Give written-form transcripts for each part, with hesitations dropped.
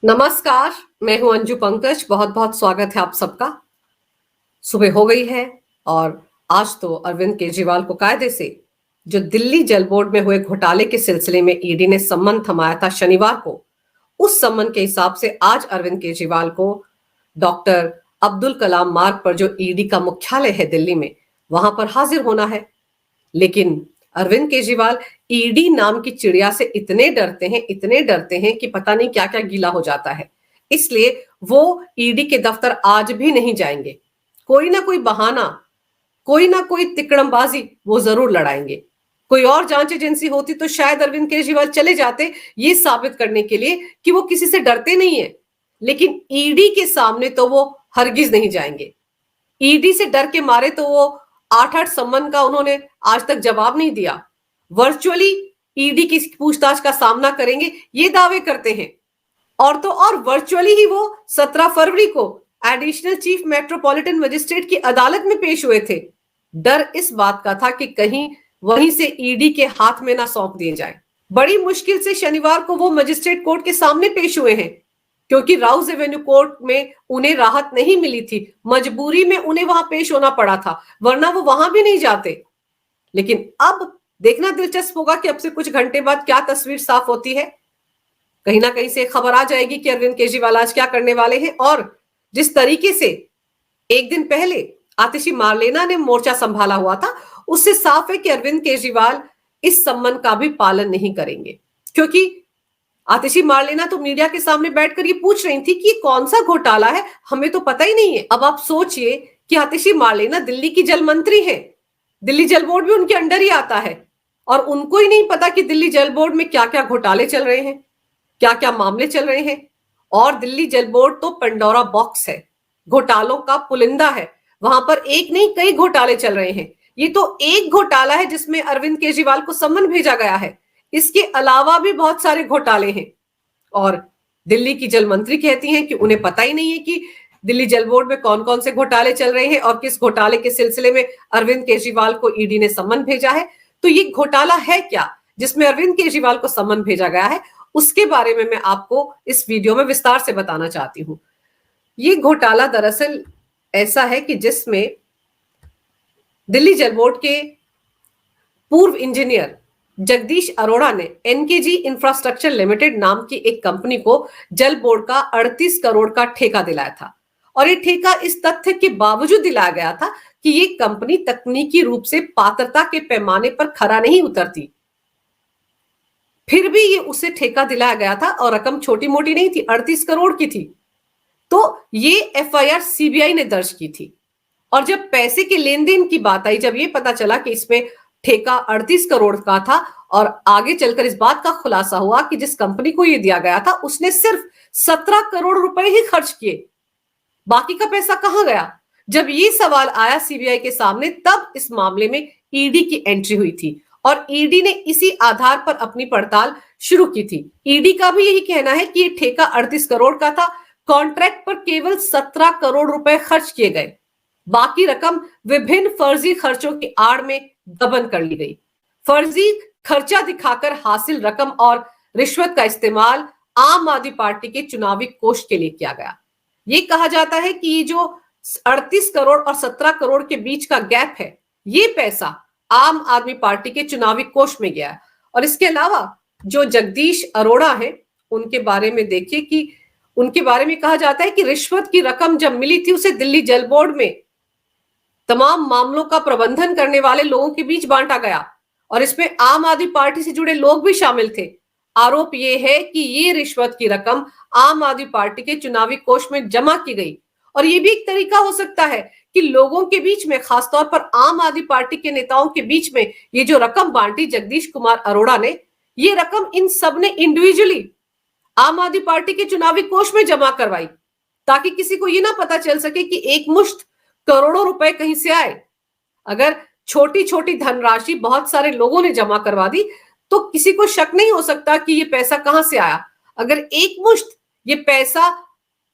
नमस्कार, मैं हूं अंजू पंकज। बहुत बहुत स्वागत है आप सबका। सुबह हो गई है और आज तो अरविंद केजरीवाल को कायदे से जो दिल्ली जल बोर्ड में हुए घोटाले के सिलसिले में ईडी ने सम्मन थमाया था शनिवार को, उस सम्मन के हिसाब से आज अरविंद केजरीवाल को डॉक्टर अब्दुल कलाम मार्ग पर जो ईडी का मुख्यालय है दिल्ली में, वहां पर हाजिर होना है। लेकिन अरविंद केजरीवाल ईडी नाम की चिड़िया से इतने डरते हैं कि पता नहीं क्या क्या गीला हो जाता है। इसलिए वो ईडी के दफ्तर आज भी नहीं जाएंगे। कोई ना कोई बहाना, कोई ना कोई तिकड़मबाजी वो जरूर लड़ाएंगे। कोई और जांच एजेंसी होती तो शायद अरविंद केजरीवाल चले जाते ये साबित करने के लिए कि वो किसी से डरते नहीं है। लेकिन ईडी के सामने तो वो हरगिज नहीं जाएंगे। ईडी से डर के मारे तो वो 8-8 सम्मन का उन्होंने आज तक जवाब नहीं दिया। वर्चुअली ईडी की पूछताछ का सामना करेंगे ये दावे करते हैं। और तो और वर्चुअली ही वो 17 फरवरी को एडिशनल चीफ मेट्रोपॉलिटन मजिस्ट्रेट की अदालत में पेश हुए थे। डर इस बात का था कि कहीं वहीं से ईडी के हाथ में ना सौंप दिए जाए। बड़ी मुश्किल से शनिवार को वो मजिस्ट्रेट कोर्ट के सामने पेश हुए हैं, क्योंकि राउज एवेन्यू कोर्ट में उन्हें राहत नहीं मिली थी। मजबूरी में उन्हें वहां पेश होना पड़ा था, वरना वो वहां भी नहीं जाते। लेकिन अब देखना दिलचस्प होगा कि अब से कुछ घंटे बाद क्या तस्वीर साफ होती है। कहीं ना कहीं से खबर आ जाएगी कि अरविंद केजरीवाल आज क्या करने वाले हैं। और जिस तरीके से एक दिन पहले आतिशी मार्लेना ने मोर्चा संभाला हुआ था, उससे साफ है कि अरविंद केजरीवाल इस सम्मन का भी पालन नहीं करेंगे। क्योंकि आतिशी मार्लेना तो मीडिया के सामने बैठकर ये पूछ रही थी कि कौन सा घोटाला है, हमें तो पता ही नहीं है। अब आप सोचिए कि आतिशी मार्लेना दिल्ली की जल मंत्री है, दिल्ली जल बोर्ड भी उनके अंडर ही आता है, और उनको ही नहीं पता कि दिल्ली जल बोर्ड में क्या क्या घोटाले चल रहे हैं, क्या क्या मामले चल रहे हैं। और दिल्ली जल बोर्ड तो पंडोरा बॉक्स है, घोटालों का पुलिंदा है। वहां पर एक नहीं कई घोटाले चल रहे हैं। ये तो एक घोटाला है जिसमें अरविंद केजरीवाल को सम्मन भेजा गया है। इसके अलावा भी बहुत सारे घोटाले हैं। और दिल्ली की जल मंत्री कहती हैं कि उन्हें पता ही नहीं है कि दिल्ली जल बोर्ड में कौन कौन से घोटाले चल रहे हैं और किस घोटाले के सिलसिले में अरविंद केजरीवाल को ईडी ने सम्मन भेजा है। तो ये घोटाला है क्या जिसमें अरविंद केजरीवाल को सम्मन भेजा गया है, उसके बारे में मैं आपको इस वीडियो में विस्तार से बताना चाहती हूं। ये घोटाला दरअसल ऐसा है कि जिसमें दिल्ली जल बोर्ड के पूर्व इंजीनियर जगदीश अरोड़ा ने एनकेजी इंफ्रास्ट्रक्चर लिमिटेड नाम की एक कंपनी को जल बोर्ड का 38 करोड़ का ठेका दिलाया था। और ये ठेका इस तथ्य के बावजूद दिलाया गया था कि ये कंपनी तकनीकी रूप से पात्रता के पैमाने पर खरा नहीं उतरती। फिर भी ये उसे ठेका दिलाया गया था और रकम छोटी मोटी नहीं थी, 38 करोड़ की थी। तो ये एफआईआर सीबीआई ने दर्ज की थी। और जब पैसे के लेन देन की बात आई, जब ये पता चला कि इसमें ठेका 38 करोड़ का था और आगे चलकर इस बात का खुलासा हुआ कि जिस कंपनी को ये दिया गया था उसने सिर्फ 17 करोड़ रुपए ही खर्च किए, बाकी का पैसा कहां गया। जब ये सवाल आया सीबीआई के सामने, तब इस मामले में ईडी की एंट्री हुई थी और ईडी ने इसी आधार पर अपनी पड़ताल शुरू की थी। ईडी का भी यही कहना है कि ये ठेका 38 करोड़ का था, कॉन्ट्रैक्ट पर केवल 17 करोड़ रुपए खर्च किए गए, बाकी रकम विभिन्न फर्जी खर्चों की आड़ में दबन कर ली गई। फर्जी खर्चा दिखाकर हासिल रकम और रिश्वत का इस्तेमाल आम आदमी पार्टी के चुनावी कोष के लिए किया गया। ये कहा जाता है कि ये जो 38 करोड़ और 17 करोड़ के बीच का गैप है, ये पैसा आम आदमी पार्टी के चुनावी कोष में गया है। और इसके अलावा जो जगदीश अरोड़ा है, उनके बारे में देखिए कि उनके बारे में कहा जाता है कि रिश्वत की रकम जब मिली थी उसे दिल्ली जल बोर्ड में तमाम मामलों का प्रबंधन करने वाले लोगों के बीच बांटा गया और इसमें आम आदमी पार्टी से जुड़े लोग भी शामिल थे। आरोप यह है कि ये रिश्वत की रकम आम आदमी पार्टी के चुनावी कोष में जमा की गई। और ये भी एक तरीका हो सकता है कि लोगों के बीच में, खासतौर पर आम आदमी पार्टी के नेताओं के बीच में, ये जो रकम बांटी जगदीश कुमार अरोड़ा ने, ये रकम इन सब ने इंडिविजुअली आम आदमी पार्टी के चुनावी कोष में जमा करवाई, ताकि किसी को ये ना पता चल सके कि एक मुश्त करोड़ों रुपए कहीं से आए। अगर छोटी छोटी धनराशि बहुत सारे लोगों ने जमा करवा दी तो किसी को शक नहीं हो सकता कि ये पैसा कहां से आया। अगर एक मुश्त ये पैसा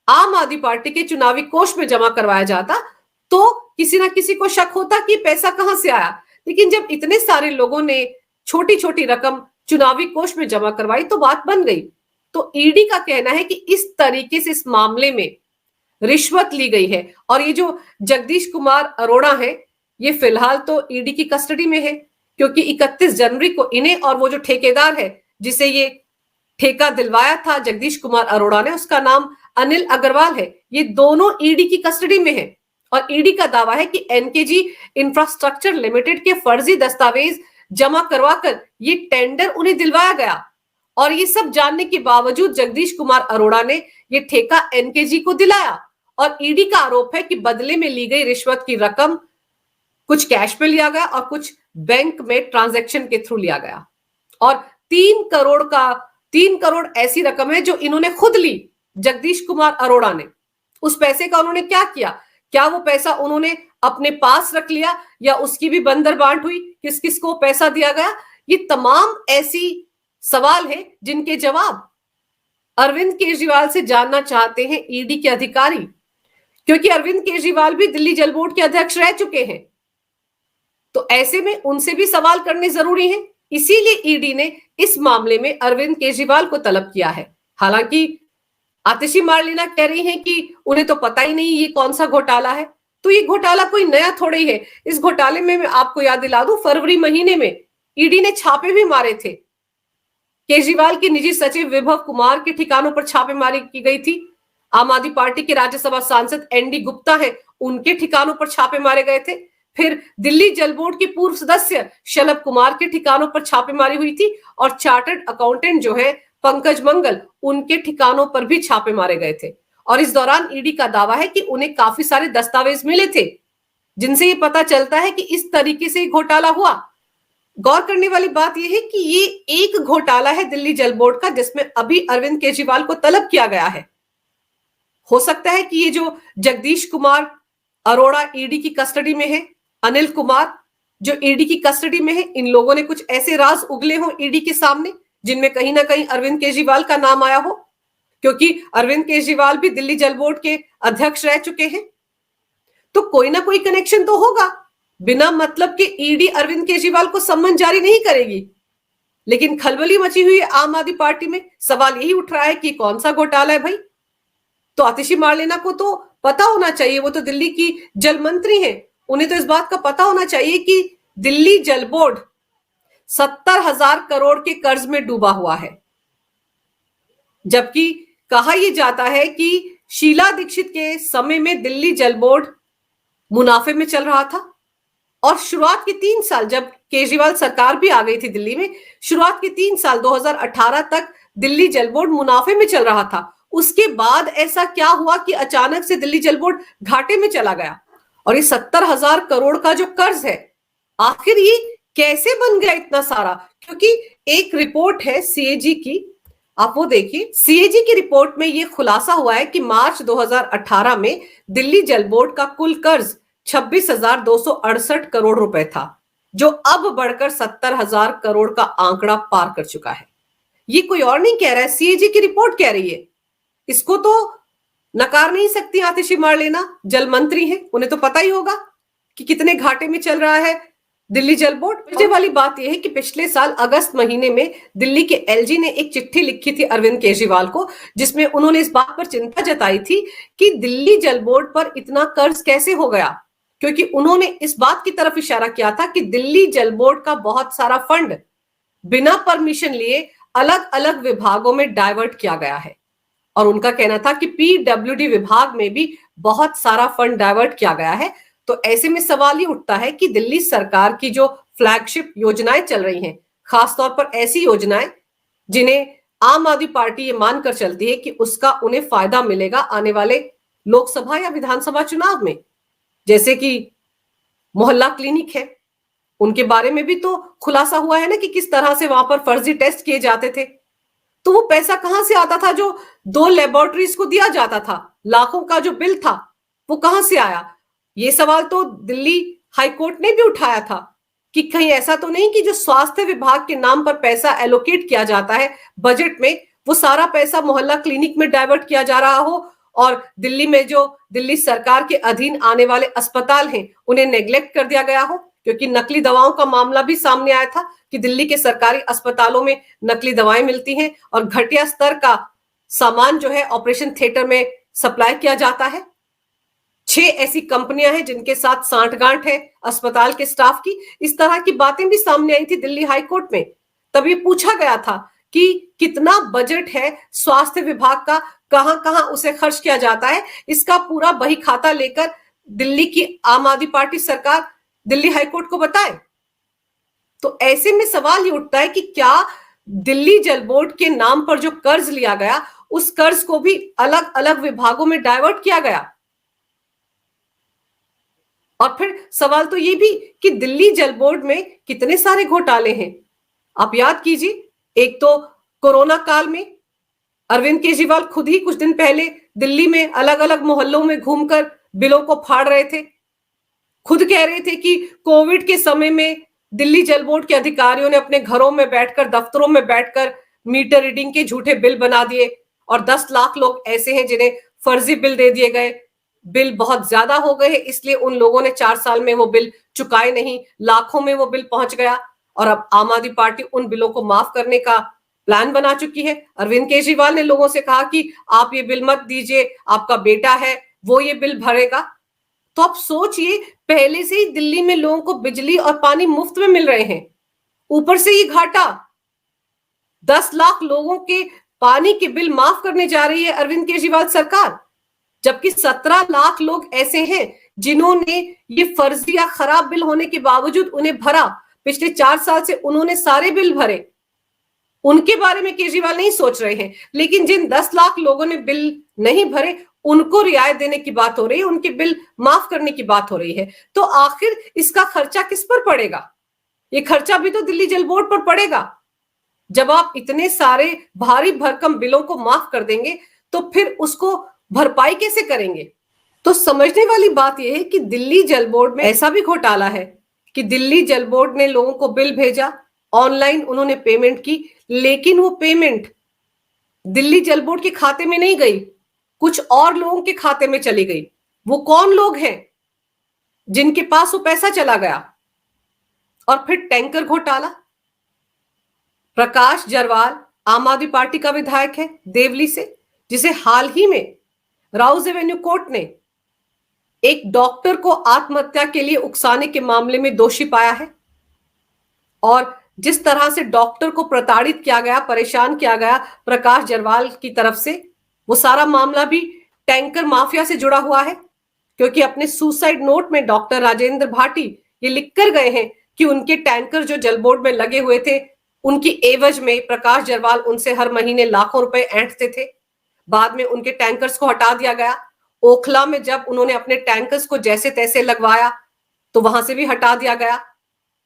आम आदमी पार्टी के चुनावी कोष में जमा करवाया जाता तो किसी ना किसी को शक होता कि पैसा कहां से आया। लेकिन जब इतने सारे लोगों ने छोटी छोटी रकम चुनावी कोष में जमा करवाई तो बात बन गई। तो ईडी का कहना है कि इस तरीके से इस मामले में रिश्वत ली गई है। और ये जो जगदीश कुमार अरोड़ा है, ये फिलहाल तो ईडी की कस्टडी में है, क्योंकि 31 जनवरी को इन्हें और वो जो ठेकेदार है जिसे ये ठेका दिलवाया था जगदीश कुमार अरोड़ा ने, उसका नाम अनिल अग्रवाल है, ये दोनों ईडी की कस्टडी में है। और ईडी का दावा है कि एनकेजी इंफ्रास्ट्रक्चर लिमिटेड के फर्जी दस्तावेज जमा करवाकर ये टेंडर उन्हें दिलवाया गया। और ये सब जानने के बावजूद जगदीश कुमार अरोड़ा ने ये ठेका एनकेजी को दिलाया। और ईडी का आरोप है कि बदले में ली गई रिश्वत की रकम कुछ कैश में लिया गया और कुछ बैंक में ट्रांजैक्शन के थ्रू लिया गया। और 3 करोड़ ऐसी रकम है जो इन्होंने खुद ली, जगदीश कुमार अरोड़ा ने। उस पैसे का उन्होंने क्या किया? क्या वो पैसा उन्होंने अपने पास रख लिया या उसकी भी बंदर बांट हुई? किस किस को पैसा दिया गया? ये तमाम ऐसी सवाल है जिनके जवाब अरविंद केजरीवाल से जानना चाहते हैं ईडी के अधिकारी, क्योंकि अरविंद केजरीवाल भी दिल्ली जल बोर्ड के अध्यक्ष रह चुके हैं। तो ऐसे में उनसे भी सवाल करने जरूरी है। इसीलिए ईडी ने इस मामले में अरविंद केजरीवाल को तलब किया है। हालांकि आतिशी मार्लेना कह रही हैं कि उन्हें तो पता ही नहीं ये कौन सा घोटाला है। तो ये घोटाला कोई नया थोड़ा ही है। इस घोटाले में मैं आपको याद दिला दूं, फरवरी महीने में ईडी ने छापे भी मारे थे। केजरीवाल के निजी सचिव विभव कुमार के ठिकानों पर छापेमारी की गई थी। आम आदमी पार्टी के राज्यसभा सांसद एनडी गुप्ता हैं, उनके ठिकानों पर छापे मारे गए थे। फिर दिल्ली जल बोर्ड के पूर्व सदस्य शलभ कुमार के ठिकानों पर छापेमारी हुई थी। और चार्टर्ड अकाउंटेंट जो है पंकज मंगल, उनके ठिकानों पर भी छापे मारे गए थे। और इस दौरान ईडी का दावा है कि उन्हें काफी सारे दस्तावेज मिले थे जिनसे ये पता चलता है कि इस तरीके से घोटाला हुआ। गौर करने वाली बात यह है कि ये एक घोटाला है दिल्ली जल बोर्ड का जिसमें अभी अरविंद केजरीवाल को तलब किया गया है। हो सकता है कि ये जो जगदीश कुमार अरोड़ा ईडी की कस्टडी में है, अनिल कुमार जो ईडी की कस्टडी में है, इन लोगों ने कुछ ऐसे राज उगले हो ईडी के सामने जिनमें कहीं ना कहीं अरविंद केजरीवाल का नाम आया हो, क्योंकि अरविंद केजरीवाल भी दिल्ली जल बोर्ड के अध्यक्ष रह चुके हैं। तो कोई ना कोई कनेक्शन तो होगा। बिना मतलब के ईडी अरविंद केजरीवाल को सम्मन जारी नहीं करेगी। लेकिन खलबली मची हुई है आम आदमी पार्टी में। सवाल यही उठ रहा है कि कौन सा घोटाला है भाई। तो आतिशी मार्लेना को तो पता होना चाहिए, वो तो दिल्ली की जल मंत्री हैं, उन्हें तो इस बात का पता होना चाहिए कि दिल्ली जल बोर्ड 70,000 करोड़ के कर्ज में डूबा हुआ है। जबकि कहा यह जाता है कि शीला दीक्षित के समय में दिल्ली जल बोर्ड मुनाफे में चल रहा था। और शुरुआत के 3 साल, जब केजरीवाल सरकार भी आ गई थी दिल्ली में, शुरुआत के 3 साल 2018 तक दिल्ली जल बोर्ड मुनाफे में चल रहा था। उसके बाद ऐसा क्या हुआ कि अचानक से दिल्ली जल बोर्ड घाटे में चला गया? और ये 70,000 करोड़ का जो कर्ज है, आखिर ये कैसे बन गया इतना सारा? क्योंकि एक रिपोर्ट है सीएजी की, आप वो देखिए। सीएजी की रिपोर्ट में ये खुलासा हुआ है कि मार्च 2018 में दिल्ली जल बोर्ड का कुल कर्ज 26,268 करोड़ रुपए था, जो अब बढ़कर 70,000 करोड़ का आंकड़ा पार कर चुका है। ये कोई और नहीं कह रहा है, सीएजी की रिपोर्ट कह रही है। इसको तो नकार नहीं सकती आतिशी मार्लेना, जल मंत्री हैं, उन्हें तो पता ही होगा कि कितने घाटे में चल रहा है दिल्ली जल बोर्ड। मजे वाली बात यह है कि पिछले साल अगस्त महीने में दिल्ली के एलजी ने एक चिट्ठी लिखी थी अरविंद केजरीवाल को, जिसमें उन्होंने इस बात पर चिंता जताई थी कि दिल्ली जल बोर्ड पर इतना कर्ज कैसे हो गया, क्योंकि उन्होंने इस बात की तरफ इशारा किया था कि दिल्ली जल बोर्ड का बहुत सारा फंड बिना परमिशन लिए अलग अलग विभागों में डाइवर्ट किया गया है। और उनका कहना था कि पीडब्ल्यूडी विभाग में भी बहुत सारा फंड डाइवर्ट किया गया है। तो ऐसे में सवाल ही उठता है कि दिल्ली सरकार की जो फ्लैगशिप योजनाएं चल रही हैं, खासतौर पर ऐसी योजनाएं जिन्हें आम आदमी पार्टी ये मानकर चलती है कि उसका उन्हें फायदा मिलेगा आने वाले लोकसभा या विधानसभा चुनाव में, जैसे कि मोहल्ला क्लिनिक है, उनके बारे में भी तो खुलासा हुआ है ना कि किस तरह से वहां पर फर्जी टेस्ट किए जाते थे। तो वो पैसा कहां से आता था जो 2 लेबोरेटरीज को दिया जाता था? लाखों का जो बिल था वो कहां से आया? ये सवाल तो दिल्ली हाईकोर्ट ने भी उठाया था कि कहीं ऐसा तो नहीं कि जो स्वास्थ्य विभाग के नाम पर पैसा एलोकेट किया जाता है बजट में, वो सारा पैसा मोहल्ला क्लिनिक में डाइवर्ट किया जा रहा हो और दिल्ली में जो दिल्ली सरकार के अधीन आने वाले अस्पताल हैं उन्हें नेग्लेक्ट कर दिया गया हो। क्योंकि नकली दवाओं का मामला भी सामने आया था कि दिल्ली के सरकारी अस्पतालों में नकली दवाएं मिलती हैं और घटिया स्तर का सामान जो है ऑपरेशन थिएटर में सप्लाई किया जाता है। 6 ऐसी कंपनियां हैं जिनके साथ सांठगांठ है अस्पताल के स्टाफ की। इस तरह की बातें भी सामने आई थी दिल्ली हाई कोर्ट में। तब ये पूछा गया था कि कितना बजट है स्वास्थ्य विभाग का, कहां कहां उसे खर्च किया जाता है, इसका पूरा बही खाता लेकर दिल्ली की आम आदमी पार्टी सरकार दिल्ली हाईकोर्ट को बताए। तो ऐसे में सवाल ये उठता है कि क्या दिल्ली जल बोर्ड के नाम पर जो कर्ज लिया गया उस कर्ज को भी अलग अलग विभागों में डाइवर्ट किया गया। और फिर सवाल तो ये भी कि दिल्ली जल बोर्ड में कितने सारे घोटाले हैं। आप याद कीजिए, एक तो कोरोना काल में अरविंद केजरीवाल खुद ही कुछ दिन पहले दिल्ली में अलग अलग मोहल्लों में घूमकर बिलों को फाड़ रहे थे। खुद कह रहे थे कि कोविड के समय में दिल्ली जल बोर्ड के अधिकारियों ने अपने घरों में बैठकर, दफ्तरों में बैठकर मीटर रीडिंग के झूठे बिल बना दिए और 10 लाख लोग ऐसे हैं जिन्हें फर्जी बिल दे दिए गए। बिल बहुत ज्यादा हो गए हैं, इसलिए उन लोगों ने 4 साल में वो बिल चुकाए नहीं, लाखों में वो बिल पहुंच गया और अब आम आदमी पार्टी उन बिलों को माफ करने का प्लान बना चुकी है। अरविंद केजरीवाल ने लोगों से कहा कि आप ये बिल मत दीजिए, आपका बेटा है वो ये बिल भरेगा। तो आप सोचिए, पहले से ही दिल्ली में लोगों को बिजली और पानी मुफ्त में मिल रहे हैं, ऊपर से ये घाटा, 10 लाख लोगों के पानी के बिल माफ करने जा रही है अरविंद केजरीवाल सरकार, जबकि 17 लाख लोग ऐसे हैं जिन्होंने ये फर्जी या खराब बिल होने के बावजूद उन्हें भरा। पिछले 4 साल से उन्होंने सारे बिल भरे, उनके बारे में केजरीवाल नहीं सोच रहे हैं। लेकिन जिन 10 लाख लोगों ने बिल नहीं भरे उनको रियायत देने की बात हो रही है, उनके बिल माफ करने की बात हो रही है। तो आखिर इसका खर्चा किस पर पड़ेगा? ये खर्चा भी तो दिल्ली जल बोर्ड पर पड़ेगा। जब आप इतने सारे भारी भरकम बिलों को माफ कर देंगे तो फिर उसको भरपाई कैसे करेंगे? तो समझने वाली बात यह है कि दिल्ली जल बोर्ड में ऐसा भी घोटाला है कि दिल्ली जल बोर्ड ने लोगों को बिल भेजा, ऑनलाइन उन्होंने पेमेंट की, लेकिन वो पेमेंट दिल्ली जल बोर्ड के खाते में नहीं गई, कुछ और लोगों के खाते में चली गई। वो कौन लोग हैं जिनके पास वो पैसा चला गया? और फिर टैंकर घोटाला। प्रकाश जरवाल आम आदमी पार्टी का विधायक है देवली से, जिसे हाल ही में राउज एवेन्यू कोर्ट ने एक डॉक्टर को आत्महत्या के लिए उकसाने के मामले में दोषी पाया है। और जिस तरह से डॉक्टर को प्रताड़ित किया गया, परेशान किया गया प्रकाश जरवाल की तरफ से, वो सारा मामला भी टैंकर माफिया से जुड़ा हुआ है। क्योंकि अपने सुसाइड नोट में डॉक्टर राजेंद्र भाटी ये लिख कर गए हैं कि उनके टैंकर जो जल बोर्ड में लगे हुए थे, उनकी एवज में प्रकाश जरवाल उनसे हर महीने लाखों रुपए ऐंठते थे। बाद में उनके टैंकर्स को हटा दिया गया। ओखला में जब उन्होंने अपने टैंकर्स को जैसे तैसे लगवाया तो वहां से भी हटा दिया गया।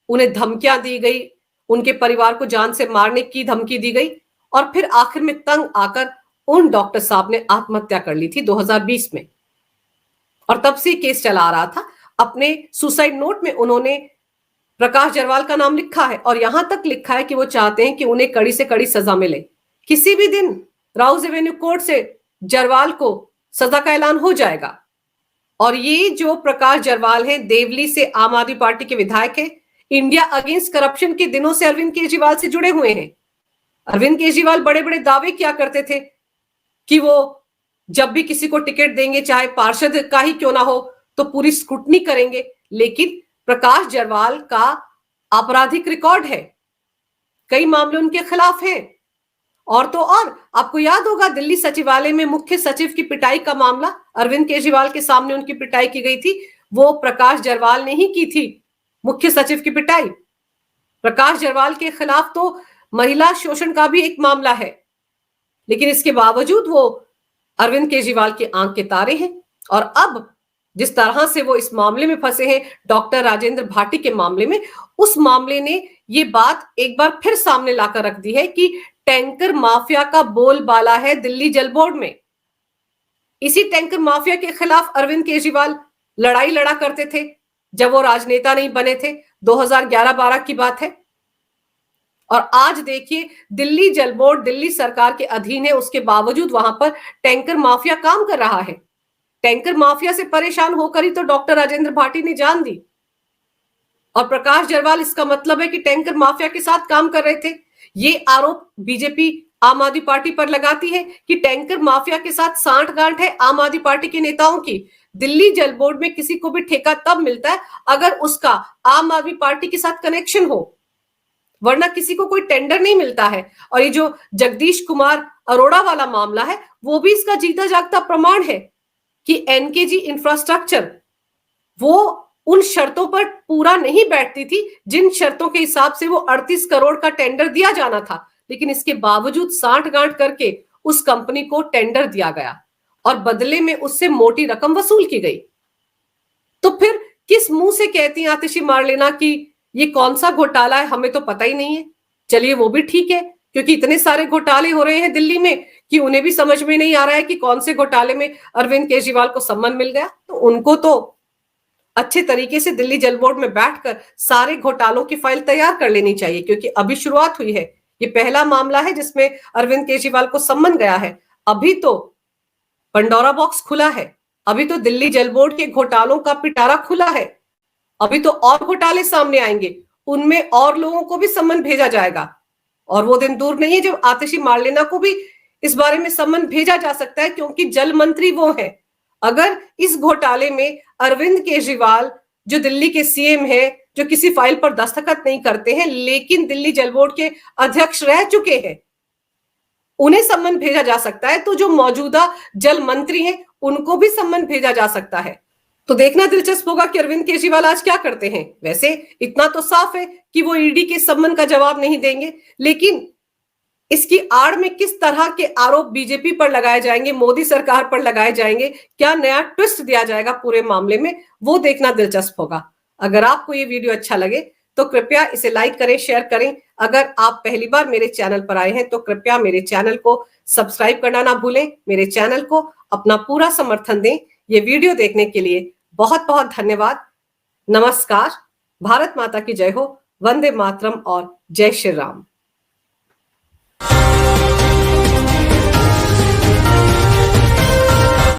उन्हें धमकियां दी गई, उनके परिवार को जान से मारने की धमकी दी गई और फिर आखिर में तंग आकर उन डॉक्टर साहब ने आत्महत्या कर ली थी 2020 में। और तब से केस चला आ रहा था। अपने सुसाइड नोट में उन्होंने प्रकाश जरवाल का नाम लिखा है और यहां तक लिखा है कि वो चाहते हैं कि उन्हें कड़ी से कड़ी सजा मिले। किसी भी दिन राउज एवेन्यू कोर्ट से जरवाल को सजा का ऐलान हो जाएगा। और ये जो प्रकाश जरवाल है देवली से आम आदमी पार्टी के विधायक है, इंडिया अगेंस्ट करप्शन के दिनों से अरविंद केजरीवाल से जुड़े हुए हैं। अरविंद केजरीवाल बड़े बड़े दावे किया करते थे कि वो जब भी किसी को टिकट देंगे, चाहे पार्षद का ही क्यों ना हो, तो पूरी स्क्रूटनी करेंगे। लेकिन प्रकाश जरवाल का आपराधिक रिकॉर्ड है, कई मामले उनके खिलाफ हैं। और तो और आपको याद होगा दिल्ली सचिवालय में मुख्य सचिव की पिटाई का मामला, अरविंद केजरीवाल के सामने उनकी पिटाई की गई थी, वो प्रकाश जरवाल ने ही की थी मुख्य सचिव की पिटाई। प्रकाश जरवाल के खिलाफ तो महिला शोषण का भी एक मामला है, लेकिन इसके बावजूद वो अरविंद केजरीवाल के आंख के तारे हैं। और अब जिस तरह से वो इस मामले में फंसे हैं, डॉक्टर राजेंद्र भाटी के मामले में, उस मामले ने ये बात एक बार फिर सामने लाकर रख दी है कि टैंकर माफिया का बोलबाला है दिल्ली जल बोर्ड में। इसी टैंकर माफिया के खिलाफ अरविंद केजरीवाल लड़ाई लड़ा करते थे जब वो राजनेता नहीं बने थे, 2011-12 की बात है। और आज देखिए दिल्ली जल बोर्ड दिल्ली सरकार के अधीन है, उसके बावजूद वहां पर टैंकर माफिया काम कर रहा है। टैंकर माफिया से परेशान होकर ही तो डॉक्टर राजेंद्र भाटी ने जान दी। और प्रकाश जरवाल इसका मतलब है कि टैंकर माफिया के साथ काम कर रहे थे। ये आरोप बीजेपी आम आदमी पार्टी पर लगाती है कि टैंकर माफिया के साथ सांठगांठ है आम आदमी पार्टी के नेताओं की। दिल्ली जल बोर्ड में किसी को भी ठेका तब मिलता है अगर उसका आम आदमी पार्टी के साथ कनेक्शन हो, वरना किसी को कोई टेंडर नहीं मिलता है। और ये जो जगदीश कुमार अरोड़ा वाला मामला है वो भी इसका जीता जागता प्रमाण है कि एनकेजी इंफ्रास्ट्रक्चर वो उन शर्तों पर पूरा नहीं बैठती थी जिन शर्तों के हिसाब से वो 38 करोड़ का टेंडर दिया जाना था, लेकिन इसके बावजूद सांठगांठ करके उस कंपनी को टेंडर दिया गया और बदले में उससे मोटी रकम वसूल की गई। तो फिर किस मुंह से कहती हैं आतिशी मारलेना कि ये कौन सा घोटाला है, हमें तो पता ही नहीं है। चलिए वो भी ठीक है, क्योंकि इतने सारे घोटाले हो रहे हैं दिल्ली में कि उन्हें भी समझ में नहीं आ रहा है कि कौन से घोटाले में अरविंद केजरीवाल को सम्मान मिल गया। तो उनको तो अच्छे तरीके से दिल्ली जल बोर्ड में बैठकर सारे घोटालों की फाइल तैयार कर लेनी चाहिए, क्योंकि अभी शुरुआत हुई है। ये पहला मामला है जिसमें अरविंद केजरीवाल को सम्मन गया है। अभी तो पंडोरा बॉक्स खुला है, अभी तो दिल्ली जल बोर्ड के घोटालों का पिटारा खुला है, अभी तो और घोटाले सामने आएंगे, उनमें और लोगों को भी सम्मन भेजा जाएगा। और वो दिन दूर नहीं है जब आतिशी मारलेना को भी इस बारे में सम्मन भेजा जा सकता है, क्योंकि जल मंत्री वो है। अगर इस घोटाले में अरविंद केजरीवाल जो दिल्ली के सीएम है, जो किसी फाइल पर दस्तखत नहीं करते हैं लेकिन दिल्ली जल बोर्ड के अध्यक्ष रह चुके हैं, उन्हें सम्मन भेजा जा सकता है, तो जो मौजूदा जल मंत्री हैं उनको भी सम्मन भेजा जा सकता है। तो देखना दिलचस्प होगा कि अरविंद केजरीवाल आज क्या करते हैं। वैसे इतना तो साफ है कि वो ईडी के सम्मन का जवाब नहीं देंगे, लेकिन इसकी आड़ में किस तरह के आरोप बीजेपी पर लगाए जाएंगे, मोदी सरकार पर लगाए जाएंगे, क्या नया ट्विस्ट दिया जाएगा पूरे मामले में, वो देखना दिलचस्प होगा। अगर आपको ये वीडियो अच्छा लगे तो कृपया इसे लाइक करें, शेयर करें। अगर आप पहली बार मेरे चैनल पर आए हैं तो कृपया मेरे चैनल को सब्सक्राइब करना ना भूलें। मेरे चैनल को अपना पूरा समर्थन दें। ये वीडियो देखने के लिए बहुत बहुत धन्यवाद। नमस्कार। भारत माता की जय हो। वंदे मातरम और जय श्री राम।